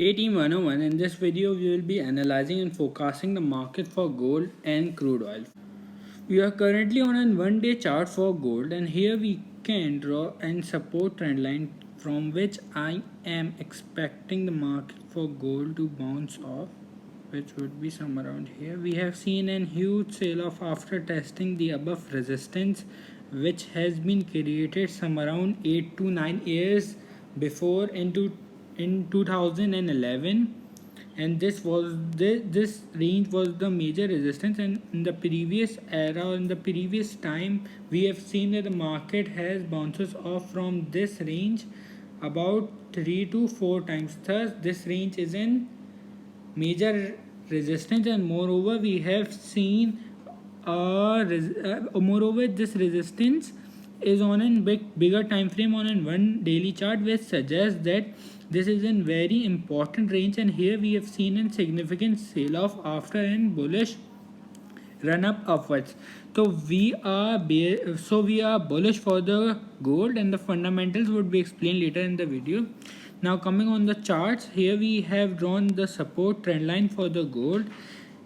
101. In this video we will be analyzing and forecasting the market for gold and crude oil. We are currently on a 1-day chart for gold, and here we can draw and support trend line from which I am expecting the market for gold to bounce off, which would be somewhere around here. We have seen a huge sell off after testing the above resistance, which has been created some around 8 to 9 years before in 2011, and this range was the major resistance. And in the previous era, in the previous time, we have seen that the market has bounces off from this range about 3 to 4 times. Thus this range is in major resistance, and moreover we have seen moreover this resistance is on a bigger time frame on a 1 daily chart, which suggests that this is a very important range. And here we have seen a significant sell off after a bullish run up upwards. So we are bullish for the gold, and the fundamentals would be explained later in the video. Now coming on the charts, here we have drawn the support trend line for the gold,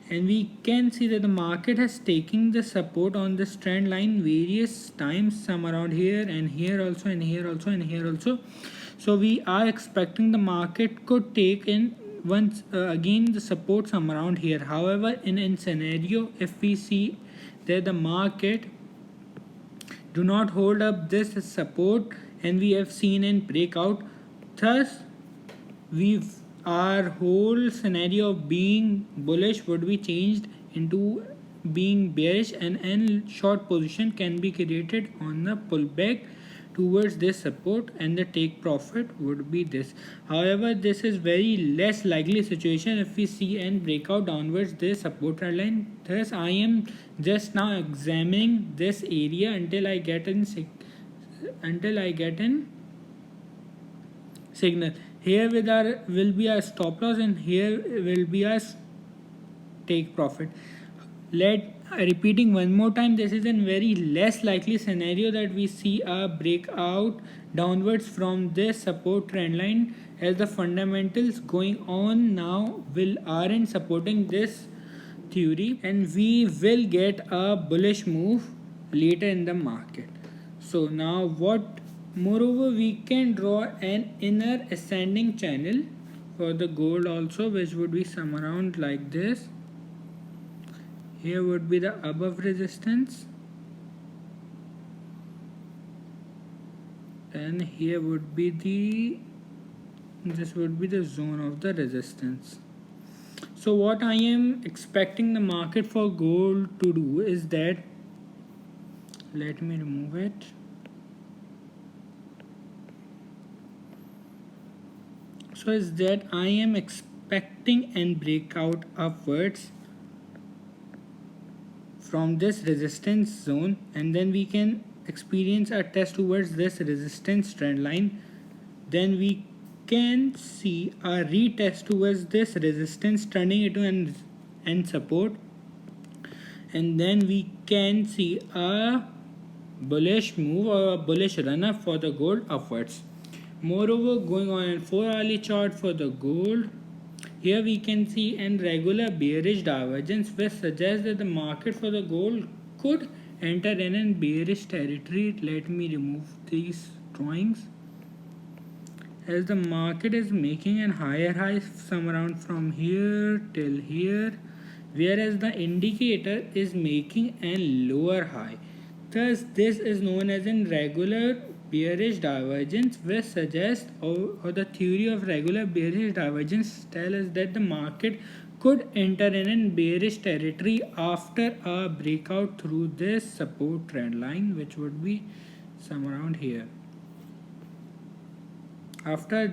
and we can see that the market has taken the support on this trend line various times, some around here and here also, and here also, and here also. So we are expecting the market could take in once again the support some around here. However, in scenario, if we see that the market do not hold up this support and we have seen in breakout, thus our whole scenario of being bullish would be changed into being bearish, and a short position can be created on the pullback towards this support, and the take profit would be this. However, this is very less likely situation if we see and breakout downwards this support trend line. Thus I am just now examining this area until I get in signal. Here will be a stop loss, and here will be a take profit. Repeating one more time, this is a very less likely scenario that we see a breakout downwards from this support trend line, as the fundamentals going on now aren't supporting this theory, and we will get a bullish move later in the market. So now moreover we can draw an inner ascending channel for the gold also, which would be some around like this. Here would be the above resistance, and here would be this would be the zone of the resistance. So what I am expecting the market for gold to do is that, let me remove it. So is that I am expecting an breakout upwards from this resistance zone, and then we can experience a test towards this resistance trend line. Then we can see a retest towards this resistance, turning into an support, and then we can see a bullish move or a bullish run up for the gold upwards. Moreover, going on a 4-hourly chart for the gold, here we can see a regular bearish divergence, which suggests that the market for the gold could enter in a bearish territory. Let me remove these drawings, as the market is making a higher high some around from here till here, whereas the indicator is making a lower high. Thus this is known as a regular bearish divergence, which suggests or the theory of regular bearish divergence tells us that the market could enter in a bearish territory after a breakout through this support trend line, which would be some around here. After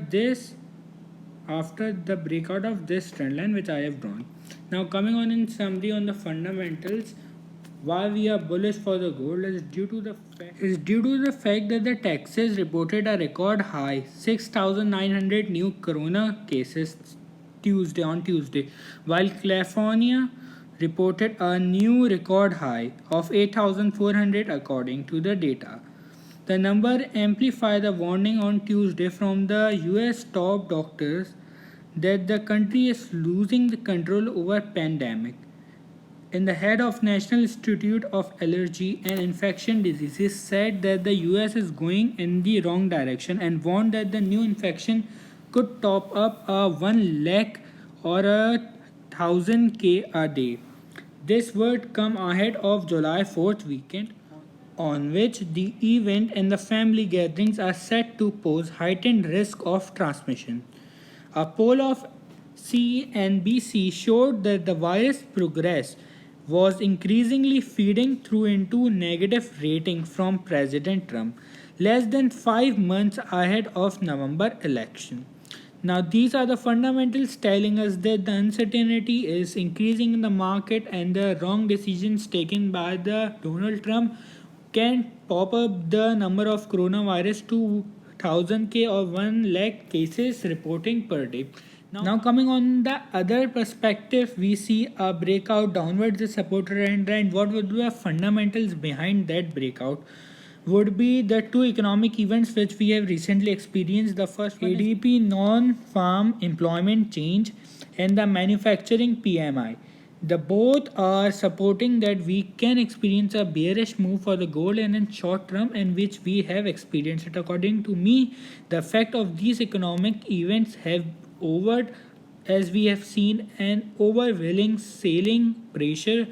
the breakout of this trend line which I have drawn. Now coming on in summary on the fundamentals, why we are bullish for the gold is due to the fact that the Texas reported a record high 6,900 new corona cases on Tuesday, while California reported a new record high of 8,400 according to the data. The number amplified the warning on Tuesday from the US top doctors that the country is losing the control over pandemic. And the head of National Institute of Allergy and Infection Diseases said that the US is going in the wrong direction and warned that the new infection could top up a 1 lakh or a 1000K a day. This would come ahead of July 4th weekend, on which the event and the family gatherings are set to pose heightened risk of transmission. A poll of CNBC showed that the virus progress was increasingly feeding through into negative rating from President Trump, less than 5 months ahead of November election. Now, these are the fundamentals telling us that the uncertainty is increasing in the market and the wrong decisions taken by the Donald Trump can pop up the number of coronavirus to 1000K or 1 lakh cases reporting per day. Now coming on the other perspective, we see a breakout downwards the support trend, and what would be the fundamentals behind that breakout would be the two economic events which we have recently experienced. The first one ADP non-farm employment change and the manufacturing PMI. The both are supporting that we can experience a bearish move for the gold and in short term, and which we have experienced it. According to me, the effect of these economic events have over, as we have seen an overwhelming selling pressure.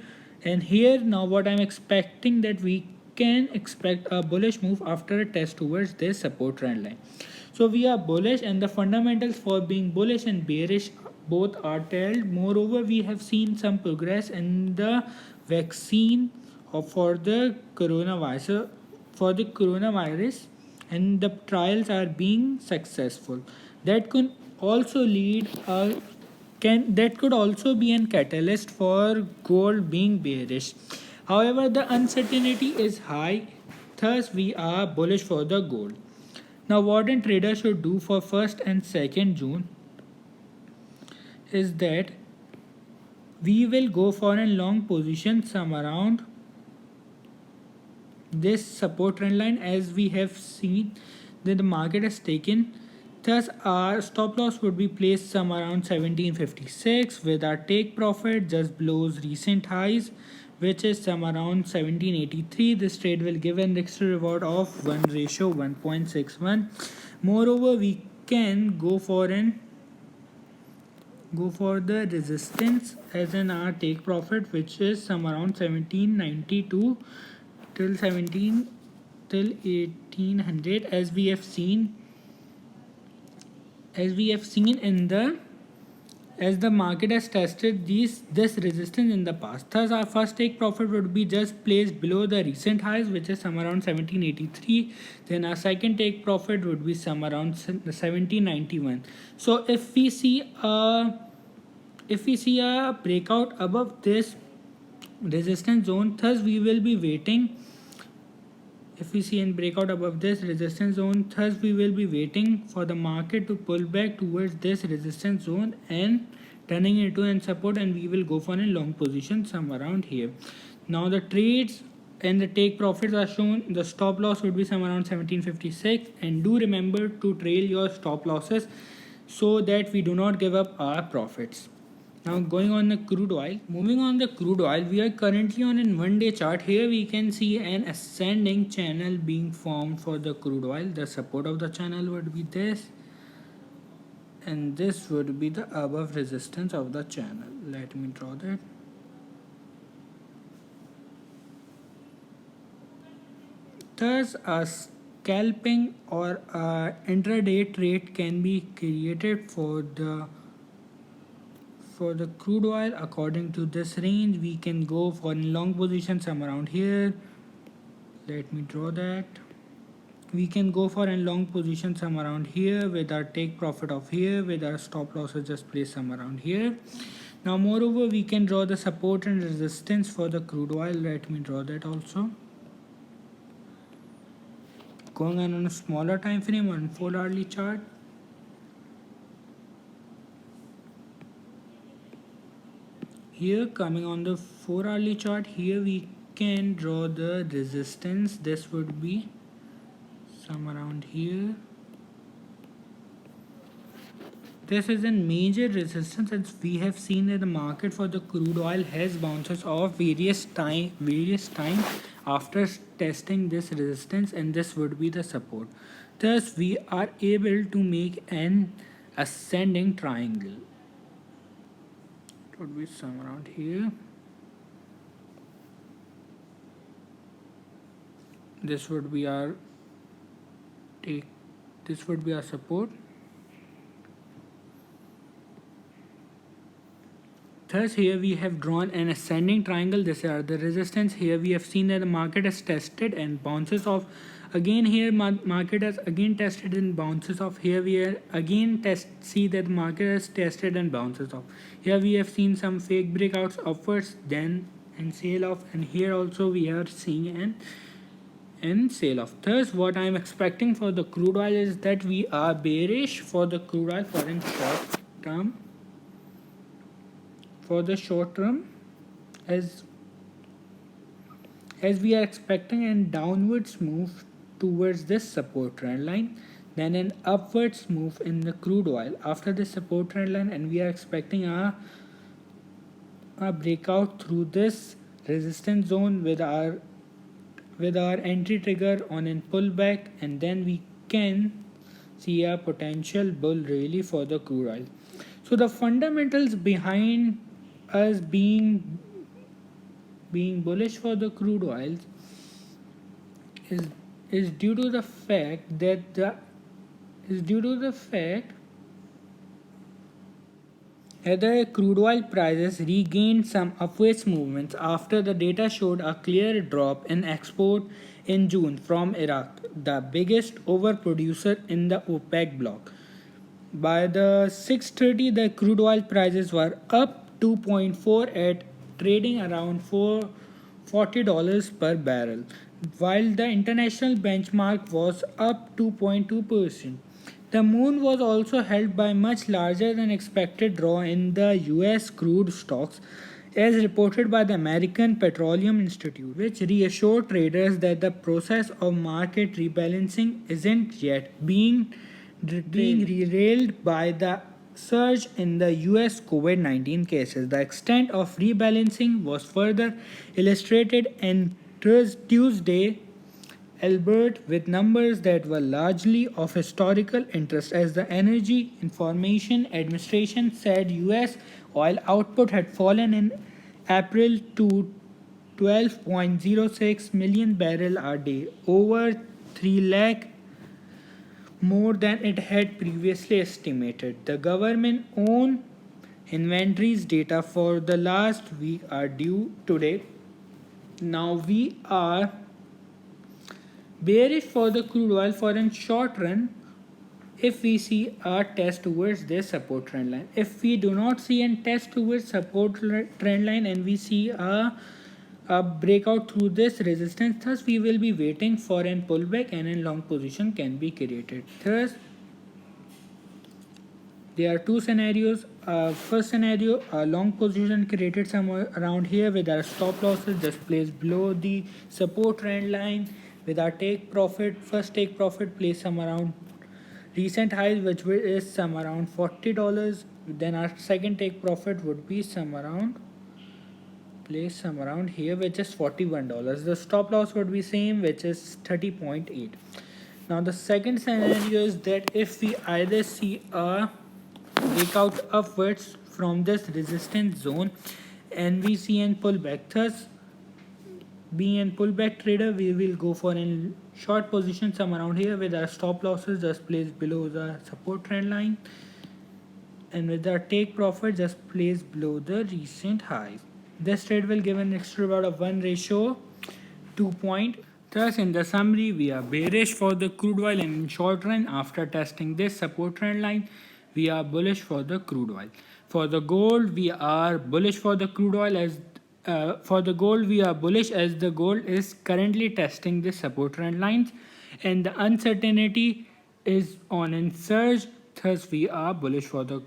And here now what I'm expecting that we can expect a bullish move after a test towards this support trend line. So we are bullish, and the fundamentals for being bullish and bearish both are told. Moreover, we have seen some progress in the vaccine for the coronavirus, and the trials are being successful. That could also that could also be an catalyst for gold being bearish. However, the uncertainty is high, thus we are bullish for the gold. Now, what a trader should do for 1st and 2nd June is that we will go for a long position some around this support trend line, as we have seen that the market has taken. Thus, our stop loss would be placed some around 1756 with our take profit just below recent highs, which is some around 1783. This trade will give an extra reward of 1:1.61. Moreover, we can go for the resistance as an our take profit, which is some around 1792 till 1800, as we have seen in the as the market has tested this resistance in the past. Thus, our first take profit would be just placed below the recent highs, which is some around 1783. Then our second take profit would be some around 1791. So if we see a breakout above this resistance zone, thus we will be waiting. If we see a breakout above this resistance zone, thus we will be waiting for the market to pull back towards this resistance zone and turning into an support, and we will go for a long position some around here. Now the trades and the take profits are shown. The stop loss would be some around 1756, and do remember to trail your stop losses so that we do not give up our profits. Now going on the crude oil, moving on the crude oil, we are currently on a 1-day chart. Here we can see an ascending channel being formed for the crude oil. The support of the channel would be this, and this would be the above resistance of the channel. Let me draw that. Thus, a scalping or a intraday trade can be created for the crude oil. According to this range, we can go for a long position some around here. Let me draw that. We can go for a long position some around here with our take profit of here, with our stop losses just placed some around here. Now moreover, we can draw the support and resistance for the crude oil. Let me draw that also. Going on a smaller time frame on 4-hourly chart. Here, coming on the 4-hourly chart, here we can draw the resistance. This would be some around here. this is a major resistance, as we have seen that the market for the crude oil has bounces off various time after testing this resistance, and this would be the support. Thus we are able to make an ascending triangle. It would be some around here. This would be our support. Thus here we have drawn an ascending triangle. These are the resistance. Here we have seen that the market has tested and bounces off. Again here market has again tested and bounces off. Here we are again see that the market has tested and bounces off. Here we have seen some fake breakouts upwards, then and sale off, and here also we are seeing an sale off. Thus what I am expecting for the crude oil is that we are bearish for the crude oil for in short term. For the short term, as we are expecting a downwards move towards this support trend line, then an upwards move in the crude oil after the support trend line, and we are expecting a breakout through this resistance zone with our entry trigger on a pullback, and then we can see a potential bull rally for the crude oil. So the fundamentals behind us being bullish for the crude oils is due to the fact that the crude oil prices regained some upwards movements after the data showed a clear drop in export in June from Iraq, the biggest overproducer in the OPEC bloc. By the 6:30, the crude oil prices were up 2.4 at trading around $40 per barrel, while the international benchmark was up 2.2%. The moon was also helped by much larger than expected draw in the US crude stocks, as reported by the American Petroleum Institute, which reassured traders that the process of market rebalancing isn't yet being derailed by the surge in the US COVID-19 cases. The extent of rebalancing was further illustrated in Tuesday Albert with numbers that were largely of historical interest, as the Energy Information Administration said US oil output had fallen in April to 12.06 million barrel a day, over 3 lakh more than it had previously estimated. The government-owned inventories data for the last week are due today. Now we are bearish for the crude oil for a short run if we see a test towards this support trend line. If we do not see a test towards support trend line and we see a breakout through this resistance, thus we will be waiting for a pullback and a long position can be created. Thus there are two scenarios. First scenario, a long position created somewhere around here with our stop losses just placed below the support trend line, with our first take profit placed some around recent highs, which is some around $40. Then our second take profit would be some around here, which is $41. The stop loss would be same, which is 30.8. Now the second scenario is that if we either see a breakout upwards from this resistance zone and we see a pullback, thus being a pullback trader, we will go for a short position some around here with our stop losses just placed below the support trend line, and with our take profit just placed below the recent highs. This trade will give an extra about of 1:2. Thus in the summary, we are bearish for the crude oil and in short run after testing this support trend line. We are bullish for the crude oil. For the gold, we are bullish for the crude oil as we are bullish as the gold is currently testing the support trend lines and the uncertainty is on a surge. Thus we are bullish for the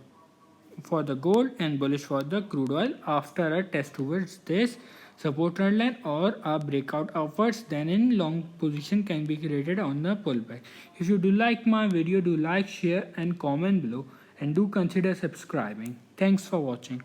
gold and bullish for the crude oil after a test towards this support trend line or a breakout upwards, then in long position can be created on the pullback. If you do like my video, do like, share and comment below, and do consider subscribing. Thanks for watching.